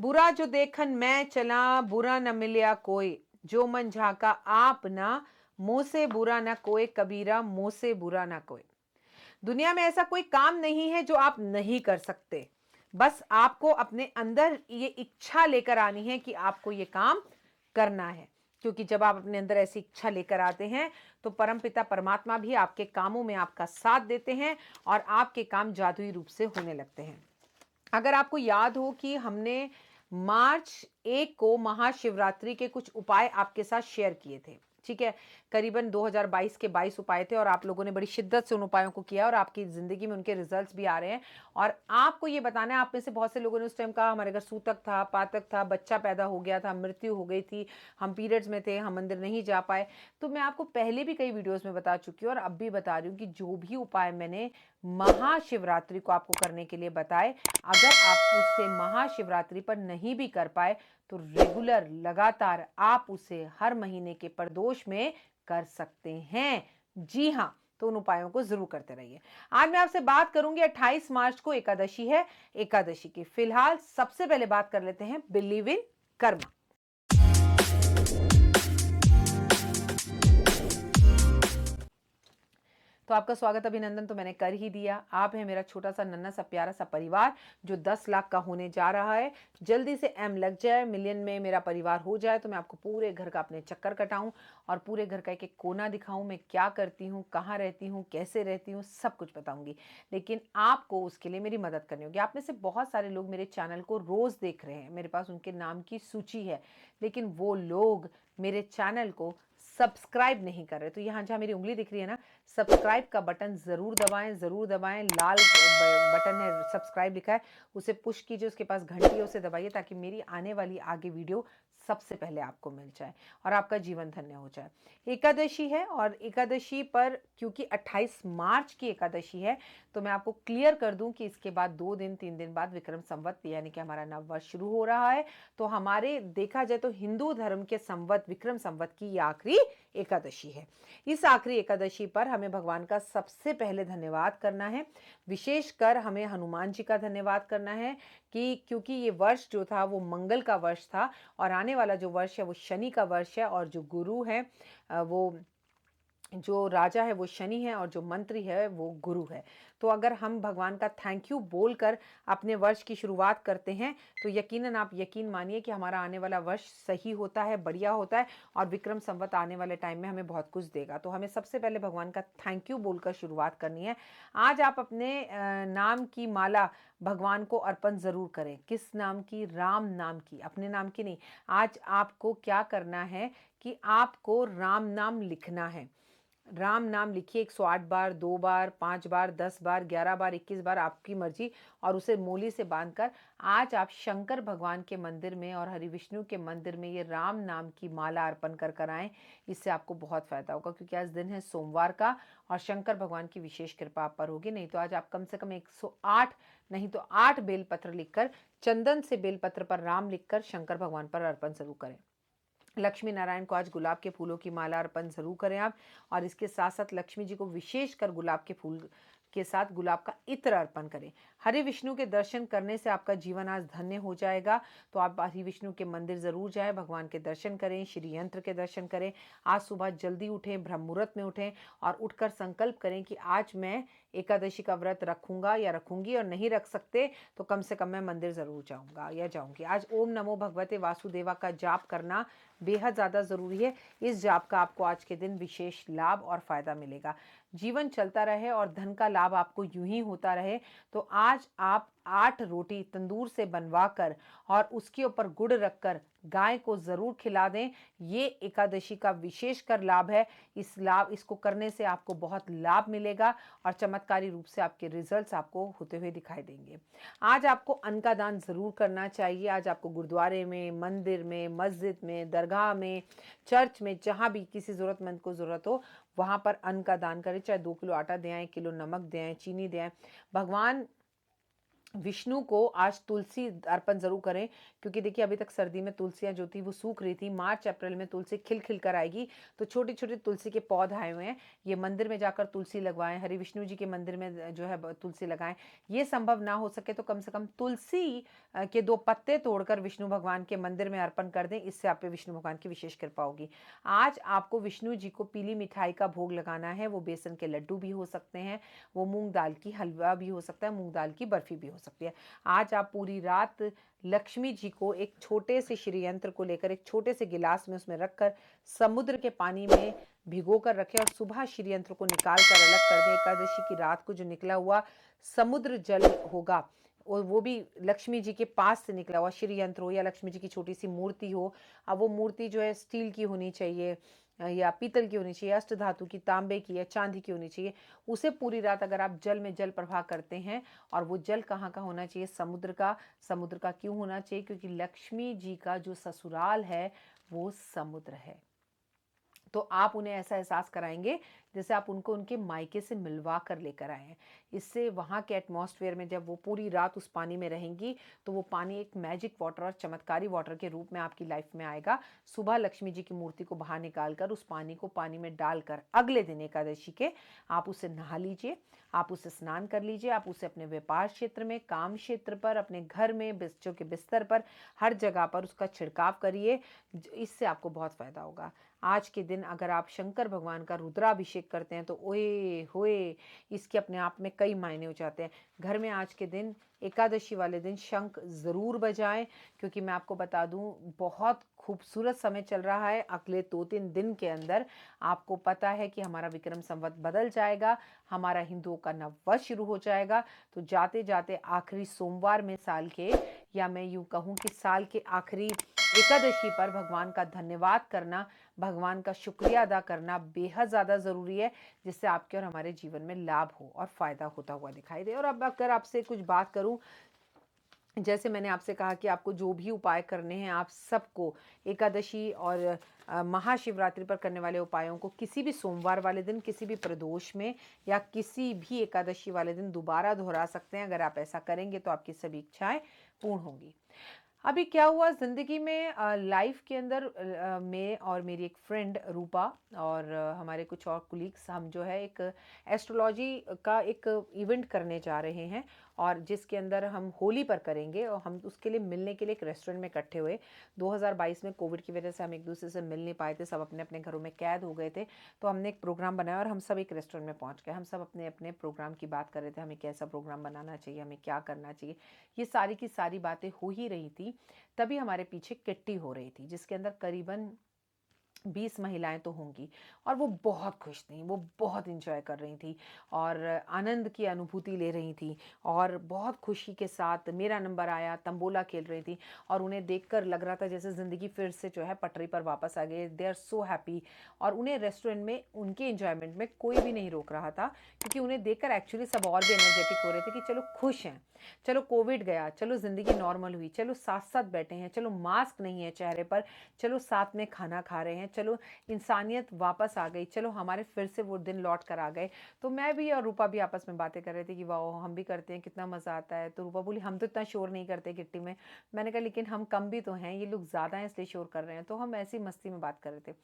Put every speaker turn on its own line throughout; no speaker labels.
बुरा जो देखन मैं चला, बुरा न मिलिया कोई, जो मन झाका आप ना, मुंह से बुरा ना कोई कबीरा, मुंह से बुरा ना कोई। दुनिया में ऐसा कोई काम नहीं है जो आप नहीं कर सकते। बस आपको अपने अंदर ये इच्छा लेकर आनी है कि आपको ये काम करना है। क्योंकि जब आप अपने अंदर ऐसी इच्छा लेकर आते हैं तो परमपिता परमात्मा भी आपके कामों में आपका साथ देते हैं और आपके काम जादुई रूप से होने लगते हैं। अगर आपको याद हो कि हमने मार्च 1 को महाशिवरात्रि के कुछ उपाय आपके साथ शेयर किए थे, ठीक है। करीबन 2022 के 22 उपाय थे और आप लोगों ने बड़ी शिद्दत से उन उपायों को किया और आपकी जिंदगी में उनके रिजल्ट्स भी आ रहे हैं। और आपको ये बताना है, आप में से बहुत से लोगों ने उस टाइम कहा हमारे घर सूतक था, पातक था, बच्चा पैदा हो गया था, मृत्यु हो गई थी, हम पीरियड्स में थे, हम मंदिर नहीं जा पाए। तो मैं आपको पहले भी कई वीडियोस में बता चुकी हूँ और अब भी बता रही हूँ कि जो भी उपाय मैंने महाशिवरात्रि को आपको करने के लिए बताए, अगर आप उससे महाशिवरात्रि पर नहीं भी कर पाए तो रेगुलर लगातार आप उसे हर महीने के प्रदोष में कर सकते हैं। जी हाँ, तो उन उपायों को जरूर करते रहिए। आज मैं आपसे बात करूंगी, 28 मार्च को एकादशी है, एकादशी की। फिलहाल सबसे पहले बात कर लेते हैं बिलीव इन कर्मा। तो आपका स्वागत, अभिनंदन तो मैंने कर ही दिया। आप है मेरा छोटा सा नन्हा सा प्यारा सा परिवार जो 10 लाख का होने जा रहा है। जल्दी से एम लग जाए, मिलियन में मेरा परिवार हो जाए तो मैं आपको पूरे घर का अपने चक्कर कटाऊं और पूरे घर का एक एक कोना दिखाऊं, मैं क्या करती हूँ, कहाँ रहती हूँ, कैसे रहती हूँ, सब कुछ बताऊंगी। लेकिन आपको उसके लिए मेरी मदद करनी होगी। आप में से बहुत सारे लोग मेरे चैनल को रोज देख रहे हैं, मेरे पास उनके नाम की सूची है, लेकिन वो लोग मेरे चैनल को सब्सक्राइब नहीं कर रहे। तो यहाँ जहाँ मेरी उंगली दिख रही है ना, सब्सक्राइब का बटन जरूर दबाएं, जरूर दबाएं। लाल बटन है, सब्सक्राइब लिखा है, उसे पुश कीजिए। उसके पास घंटी है, उसे दबाइए ताकि मेरी आने वाली आगे वीडियो सबसे पहले आपको मिल जाए और आपका जीवन धन्य हो जाए। एकादशी है और एकादशी पर क्योंकि 28 मार्च की एकादशी है तो मैं आपको क्लियर कर दूं कि इसके बाद 2 दिन 3 दिन बाद विक्रम संवत यानी कि हमारा नव वर्ष शुरू हो रहा है। तो हमारे देखा जाए तो हिंदू धर्म के संवत विक्रम संवत की आखिरी एकादशी है। इस आखिरी एकादशी पर हमें भगवान का सबसे पहले धन्यवाद करना है। विशेषकर हमें हनुमान जी का धन्यवाद करना है कि क्योंकि ये वर्ष जो था वो मंगल का वर्ष था और आने वाला जो वर्ष है वो शनि का वर्ष है और जो गुरु है वो जो राजा है वो शनि है और जो मंत्री है वो गुरु है। तो अगर हम भगवान का थैंक यू बोलकर अपने वर्ष की शुरुआत करते हैं तो यकीनन आप यकीन मानिए कि हमारा आने वाला वर्ष सही होता है, बढ़िया होता है और विक्रम संवत आने वाले टाइम में हमें बहुत कुछ देगा। तो हमें सबसे पहले भगवान का थैंक यू बोलकर शुरुआत करनी है। आज आप अपने नाम की माला भगवान को अर्पण जरूर करें। किस नाम की? राम नाम की, अपने नाम की नहीं। आज आपको क्या करना है कि आपको राम नाम लिखना है। राम नाम लिखिए 108 बार, 2 बार, 5 बार, 10 बार, 11 बार, 21 बार, आपकी मर्जी। और उसे मूली से बांधकर आज आप शंकर भगवान के मंदिर में और हरि विष्णु के मंदिर में ये राम नाम की माला अर्पण कर कर आएं। इससे आपको बहुत फायदा होगा क्योंकि आज दिन है सोमवार का और शंकर भगवान की विशेष कृपा आप पर होगी। नहीं तो आज आप कम से कम 108 नहीं तो 8 बेलपत्र लिखकर, चंदन से बेलपत्र पर राम लिखकर शंकर भगवान पर अर्पण जरूर करें। लक्ष्मी नारायण को आज गुलाब के फूलों की माला अर्पण जरूर करें आप। और इसके साथ साथ लक्ष्मी जी को विशेषकर गुलाब के फूल के साथ गुलाब का इत्र अर्पण करें। हरि विष्णु के दर्शन करने से आपका जीवन आज धन्य हो जाएगा। तो आप हरि विष्णु के मंदिर जरूर जाएं, भगवान के दर्शन करें, श्री यंत्र के दर्शन करें। आज सुबह जल्दी उठें, ब्रह्म मुहूर्त में उठें और उठकर संकल्प करें कि आज मैं एकादशी का व्रत रखूंगा या रखूंगी, और नहीं रख सकते तो कम से कम मैं मंदिर जरूर जाऊंगा या जाऊंगी। आज ओम नमो भगवते वासुदेवा का जाप करना बेहद ज़्यादा ज़रूरी है। इस जाप का आपको आज के दिन विशेष लाभ और फायदा मिलेगा। जीवन चलता रहे और धन का लाभ आपको यूं ही होता रहे तो आज आप 8 रोटी तंदूर से बनवा कर और उसके ऊपर गुड़ रखकर गाय को जरूर खिला दें। ये एकादशी का विशेषकर लाभ है। इसको करने से आपको बहुत लाभ मिलेगा और चमत्कारी रूप से आपके रिजल्ट्स आपको होते हुए दिखाई देंगे। आज आपको अन्न का दान जरूर करना चाहिए। आज आपको गुरुद्वारे में, मंदिर में, मस्जिद में, दरगाह में, चर्च में, जहां भी किसी जरूरतमंद को जरूरत हो वहां पर अन्न का दान करें। चाहे 2 किलो आटा दें, 1 किलो नमक दें, चीनी दें। भगवान विष्णु को आज तुलसी अर्पण ज़रूर करें, क्योंकि देखिए अभी तक सर्दी में तुलसियाँ जो थी वो सूख रही थी। मार्च अप्रैल में तुलसी खिल कर आएगी। तो छोटे-छोटे तुलसी के पौधे आए हुए हैं। ये मंदिर में जाकर तुलसी लगवाएँ, हरि विष्णु जी के मंदिर में जो है ब तुलसी लगाएँ। ये संभव ना हो सके तो कम से कम तुलसी के 2 पत्ते तोड़कर विष्णु भगवान के मंदिर में अर्पण कर दें। इससे आप पे विष्णु भगवान की विशेष कृपा होगी। आज आपको विष्णु जी को पीली मिठाई का भोग लगाना है। वो बेसन के लड्डू भी हो सकते हैं, वो मूँग दाल की हलवा भी हो सकता है, मूँग दाल की बर्फी भी हो सकती है। आज आप पूरी रात लक्ष्मी जी को एक छोटे से श्रीयंत्र को लेकर एक छोटे से गिलास में उसमें रखकर समुद्र के पानी में भिगो कर रखें और सुबह श्रीयंत्र को निकाल कर अलग कर दें। एकादशी की रात को जो निकला हुआ समुद्र जल होगा और वो भी लक्ष्मी जी के पास से निकला हुआ श्रीयंत्र हो या लक्ष्मी जी की छोटी सी मूर्ति हो। अब वो मूर्ति जो है स्टील की होनी चाहिए या पीतल की होनी चाहिए, अष्ट धातु की, तांबे की या चांदी की होनी चाहिए। उसे पूरी रात अगर आप जल में जल प्रवाह करते हैं, और वो जल कहाँ का होना चाहिए? समुद्र का। समुद्र का क्यों होना चाहिए? क्योंकि लक्ष्मी जी का जो ससुराल है वो समुद्र है। तो आप उन्हें ऐसा एहसास कराएंगे जैसे आप उनको उनके मायके से मिलवा कर लेकर आए हैं। इससे वहाँ के एटमॉस्फेयर में जब वो पूरी रात उस पानी में रहेंगी तो वो पानी एक मैजिक वाटर और चमत्कारी वाटर के रूप में आपकी लाइफ में आएगा। सुबह लक्ष्मी जी की मूर्ति को बाहर निकाल कर उस पानी को पानी में डालकर अगले दिन एकादशी के आप उसे नहा लीजिए, आप उसे स्नान कर लीजिए, आप उसे अपने व्यापार क्षेत्र में, काम क्षेत्र पर, अपने घर में, बच्चों के बिस्तर पर, हर जगह पर उसका छिड़काव करिए। इससे आपको बहुत फायदा होगा। आज के दिन अगर आप शंकर भगवान का रुद्राभिषेक करते हैं तो ओए होए, इसके अपने आप में कई मायने हो जाते हैं। घर में आज के दिन एकादशी वाले दिन शंख ज़रूर बजाएं, क्योंकि मैं आपको बता दूं बहुत खूबसूरत समय चल रहा है। अगले 2-3 दिन के अंदर आपको पता है कि हमारा विक्रम संवत बदल जाएगा, हमारा हिंदुओं का नववर्ष शुरू हो जाएगा। तो जाते जाते आखिरी सोमवार में साल के, या मैं यूँ कहूँ कि साल के आखिरी एकादशी पर भगवान का धन्यवाद करना, भगवान का शुक्रिया अदा करना बेहद ज़्यादा ज़रूरी है, जिससे आपके और हमारे जीवन में लाभ हो और फ़ायदा होता हुआ दिखाई दे। और अब अगर आपसे कुछ बात करूं, जैसे मैंने आपसे कहा कि आपको जो भी उपाय करने हैं आप सबको एकादशी और महाशिवरात्रि पर करने वाले उपायों को किसी भी सोमवार वाले दिन, किसी भी प्रदोष में या किसी भी एकादशी वाले दिन दोबारा दोहरा सकते हैं। अगर आप ऐसा करेंगे तो आपकी सभी इच्छाएं पूर्ण होंगी। अभी क्या हुआ ज़िंदगी में, लाइफ के अंदर मैं और मेरी एक फ्रेंड रूपा और हमारे कुछ और कुलीग्स, हम जो है एक एस्ट्रोलॉजी का एक इवेंट करने जा रहे हैं, और जिसके अंदर हम होली पर करेंगे, और हम उसके लिए मिलने के लिए एक रेस्टोरेंट में इकट्ठे हुए। 2022 में कोविड की वजह से हम एक दूसरे से मिल नहीं पाए थे, सब अपने अपने घरों में कैद हो गए थे। तो हमने एक प्रोग्राम बनाया और हम सब एक रेस्टोरेंट में पहुंच गए। हम सब अपने अपने प्रोग्राम की बात कर रहे थे, हमें कैसा प्रोग्राम बनाना चाहिए, हमें क्या करना चाहिए, ये सारी की सारी बातें हो ही रही थी। तभी हमारे पीछे किट्टी हो रही थी, जिसके अंदर करीबन 20 महिलाएं तो होंगी, और वो बहुत खुश थीं, वो बहुत इंजॉय कर रही थी और आनंद की अनुभूति ले रही थी, और बहुत खुशी के साथ मेरा नंबर आया, तंबोला खेल रही थी, और उन्हें देखकर लग रहा था जैसे ज़िंदगी फिर से जो है पटरी पर वापस आ गई। दे आर सो हैप्पी, और उन्हें रेस्टोरेंट में उनके इंजॉयमेंट में कोई भी नहीं रोक रहा था, क्योंकि उन्हें देखकर एक्चुअली सब और भी एनर्जेटिक हो रहे थे कि चलो खुश हैं, चलो कोविड गया, चलो ज़िंदगी नॉर्मल हुई, चलो साथ साथ बैठे हैं, चलो मास्क नहीं है चेहरे पर, चलो साथ में खाना खा रहे हैं, चलो इंसानियत वापस आ गई, चलो हमारे फिर से वो दिन लौट कर आ गए। तो मैं भी और रूपा भी आपस में बातें कर रहे थे कि वाह हम भी करते हैं, कितना मज़ा आता है। तो रूपा बोली हम तो इतना शोर नहीं करते किट्टी में। मैंने कहा लेकिन हम कम भी तो हैं, ये लोग ज़्यादा हैं इसलिए शोर कर रहे हैं। तो हम ऐसी मस्ती में बात कर रहे थे।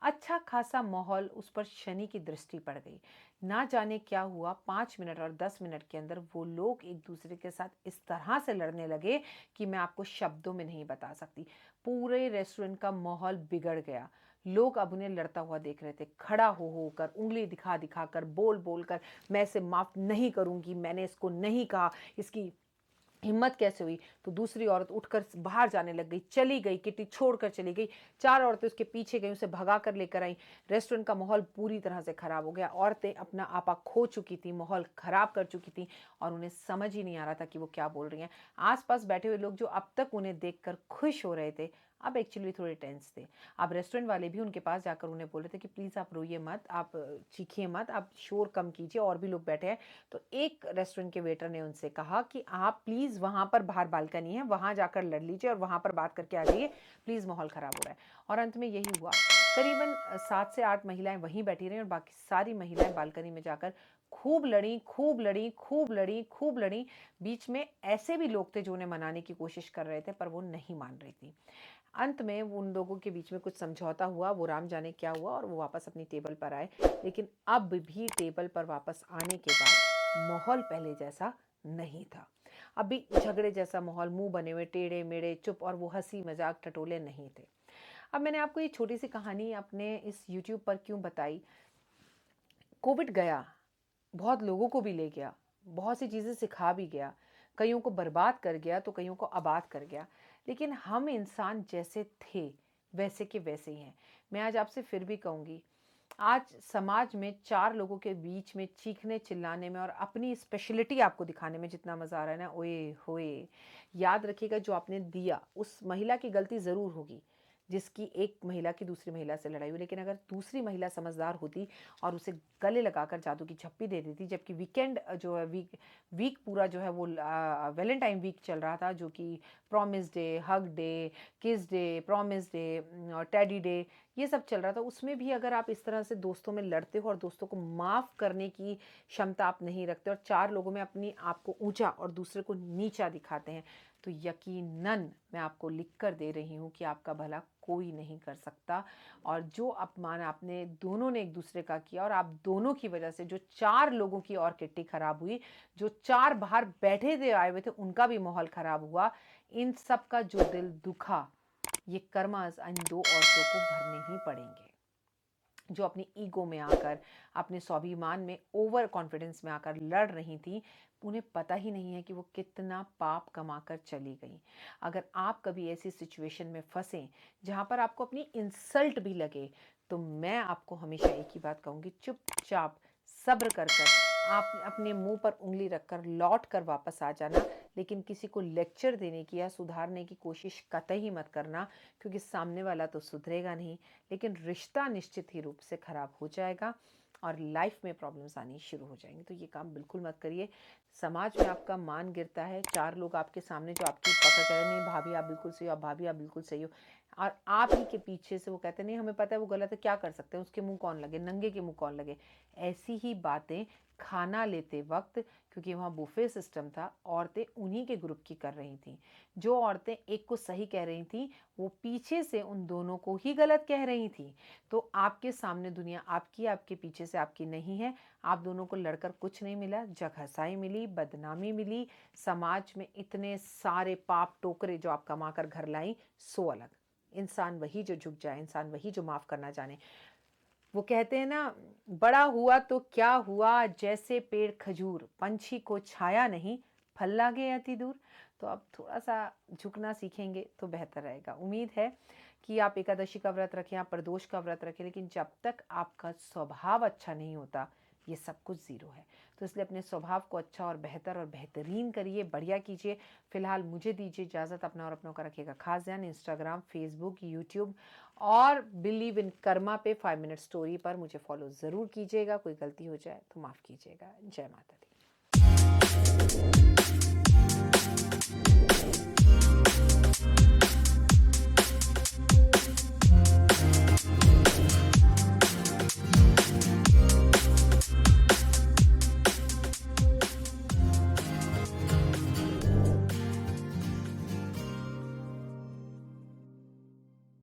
अच्छा खासा माहौल, उस पर शनि की दृष्टि पड़ गई। ना जाने क्या हुआ, 5 मिनट और 10 मिनट के अंदर वो लोग एक दूसरे के साथ इस तरह से लड़ने लगे कि मैं आपको शब्दों में नहीं बता सकती। पूरे रेस्टोरेंट का माहौल बिगड़ गया। लोग अब उन्हें लड़ता हुआ देख रहे थे, खड़ा हो होकर, उंगली दिखा दिखा कर, बोल बोल कर, मैं इसे माफ़ नहीं करूंगी, मैंने इसको नहीं कहा, इसकी हिम्मत कैसे हुई। तो दूसरी औरत उठकर बाहर जाने लग गई, चली गई, किट्टी छोड़कर चली गई। 4 औरतें उसके पीछे गई, उसे भगा कर लेकर आई। रेस्टोरेंट का माहौल पूरी तरह से खराब हो गया। औरतें अपना आपा खो चुकी थी, माहौल खराब कर चुकी थी, और उन्हें समझ ही नहीं आ रहा था कि वो क्या बोल रही हैं। आसपास बैठे हुए लोग जो अब तक उन्हें देखकर खुश हो रहे थे, अब एक्चुअली थोड़े टेंस थे। अब रेस्टोरेंट वाले भी उनके पास जाकर उन्हें बोल रहे थे कि प्लीज़ आप रोइए मत, आप चीखिए मत, आप शोर कम कीजिए, और भी लोग बैठे हैं। तो एक रेस्टोरेंट के वेटर ने उनसे कहा कि आप प्लीज़ वहाँ पर बाहर बालकनी है, वहाँ जाकर लड़ लीजिए और वहाँ पर बात करके आ जाइए, प्लीज़ माहौल ख़राब हो रहा है। और अंत में यही हुआ। करीबन 7 से 8 महिलाएं वहीं बैठी रहीं और बाकी सारी महिलाएं बालकनी में जाकर खूब लड़ी, खूब लड़ी, खूब लड़ी, खूब लड़ी। बीच में ऐसे भी लोग थे जो उन्हें मनाने की कोशिश कर रहे थे, पर वो नहीं मान रही थी। अंत में उन लोगों के बीच में कुछ समझौता हुआ, वो राम जाने क्या हुआ, और वो वापस अपनी टेबल पर आए। लेकिन अब भी टेबल पर वापस आने के बाद माहौल पहले जैसा नहीं था। अभी झगड़े जैसा माहौल, मुंह बने हुए, टेढ़े मेढ़े, चुप, और वो हंसी मजाक टटोले नहीं थे। अब मैंने आपको ये छोटी सी कहानी अपने इस YouTube पर क्यों बताई? कोविड गया, बहुत लोगों को भी ले गया, बहुत सी चीज़ें सिखा भी गया, कईयों को बर्बाद कर गया तो कईयों को आबाद कर गया। लेकिन हम इंसान जैसे थे वैसे के वैसे ही हैं। मैं आज आपसे फिर भी कहूँगी, आज समाज में 4 लोगों के बीच में चीखने चिल्लाने में और अपनी स्पेशलिटी आपको दिखाने में जितना मज़ा आ रहा है ना, ओए होए! याद रखिएगा, जो आपने दिया उस महिला की गलती ज़रूर होगी जिसकी एक महिला की दूसरी महिला से लड़ाई हुई। लेकिन अगर दूसरी महिला समझदार होती और उसे गले लगाकर जादू की झप्पी दे देती, जबकि वीकेंड जो है, वीक पूरा जो है वो वैलेंटाइन वीक चल रहा था, जो कि प्रॉमिस डे, हग डे, किस डे, प्रॉमिस डे और टेडी डे, ये सब चल रहा था। उसमें भी अगर आप इस तरह से दोस्तों में लड़ते हो और दोस्तों को माफ़ करने की क्षमता आप नहीं रखते और 4 लोगों में अपनी आप को ऊंचा और दूसरे को नीचा दिखाते हैं, तो यकीनन मैं आपको लिख कर दे रही हूँ कि आपका भला कोई नहीं कर सकता। और जो अपमान आपने दोनों ने एक दूसरे का किया, और आप दोनों की वजह से जो 4 लोगों की और किट्टी खराब हुई, जो 4 बाहर बैठे थे आए हुए थे उनका भी माहौल खराब हुआ, इन सब का जो दिल दुखा, ये कर्मास इन 2 औरतों को भरने ही पड़ेंगे, जो अपनी ईगो में आकर, अपने स्वाभिमान में, ओवर कॉन्फिडेंस में आकर लड़ रही थी। उन्हें पता ही नहीं है कि वो कितना पाप कमाकर चली गई। अगर आप कभी ऐसी सिचुएशन में फंसें जहाँ पर आपको अपनी इंसल्ट भी लगे, तो मैं आपको हमेशा एक ही बात कहूँगी, चुपचाप सब्र कर आप अपने मुंह पर उंगली रखकर लौट कर वापस आ जाना। लेकिन किसी को लेक्चर देने की या सुधारने की कोशिश कतई मत करना, क्योंकि सामने वाला तो सुधरेगा नहीं, लेकिन रिश्ता निश्चित ही रूप से खराब हो जाएगा और लाइफ में प्रॉब्लम्स आनी शुरू हो जाएंगी। तो ये काम बिल्कुल मत करिए। समाज में आपका मान गिरता है, 4 लोग आपके सामने जो आपकी पकड़ कह रहे हैं, नहीं भाभी आप बिल्कुल सही हो, आप भाभी आप बिल्कुल सही हो, और आप ही के पीछे से वो कहते हैं नहीं हमें पता है वो गलत है, क्या कर सकते हैं, उसके मुंह कौन लगे, नंगे के मुंह कौन लगे। ऐसी ही बातें खाना लेते वक्त, क्योंकि वहाँ बुफे सिस्टम था, औरतें उन्हीं के ग्रुप की कर रही थी। जो औरतें एक को सही कह रही थी, वो पीछे से उन दोनों को ही गलत कह रही थी। तो आपके सामने दुनिया आपकी, आपके पीछे से आपकी नहीं है। आप दोनों को लड़कर कुछ नहीं मिला, जगहसाई मिली, बदनामी मिली, समाज में इतने सारे पाप टोकरे जो आप कमा कर घर लाई, सो अलग। इंसान वही जो झुक जाए, इंसान वही जो माफ़ करना जाने। वो कहते हैं ना, बड़ा हुआ तो क्या हुआ, जैसे पेड़ खजूर, पंछी को छाया नहीं, फल लागे अति दूर। तो अब थोड़ा सा झुकना सीखेंगे तो बेहतर रहेगा। उम्मीद है कि आप एकादशी का व्रत रखें, आप प्रदोष का व्रत रखें, लेकिन जब तक आपका स्वभाव अच्छा नहीं होता, ये सब कुछ ज़ीरो है। तो इसलिए अपने स्वभाव को अच्छा और बेहतर और बेहतरीन करिए, बढ़िया कीजिए। फिलहाल मुझे दीजिए इजाज़त। अपना और अपनों का रखिएगा खास ध्यान। इंस्टाग्राम, फेसबुक, यूट्यूब और बिलीव इन कर्मा पे 5 मिनट स्टोरी पर मुझे फॉलो ज़रूर कीजिएगा। कोई गलती हो जाए तो माफ़ कीजिएगा। जय माता दी।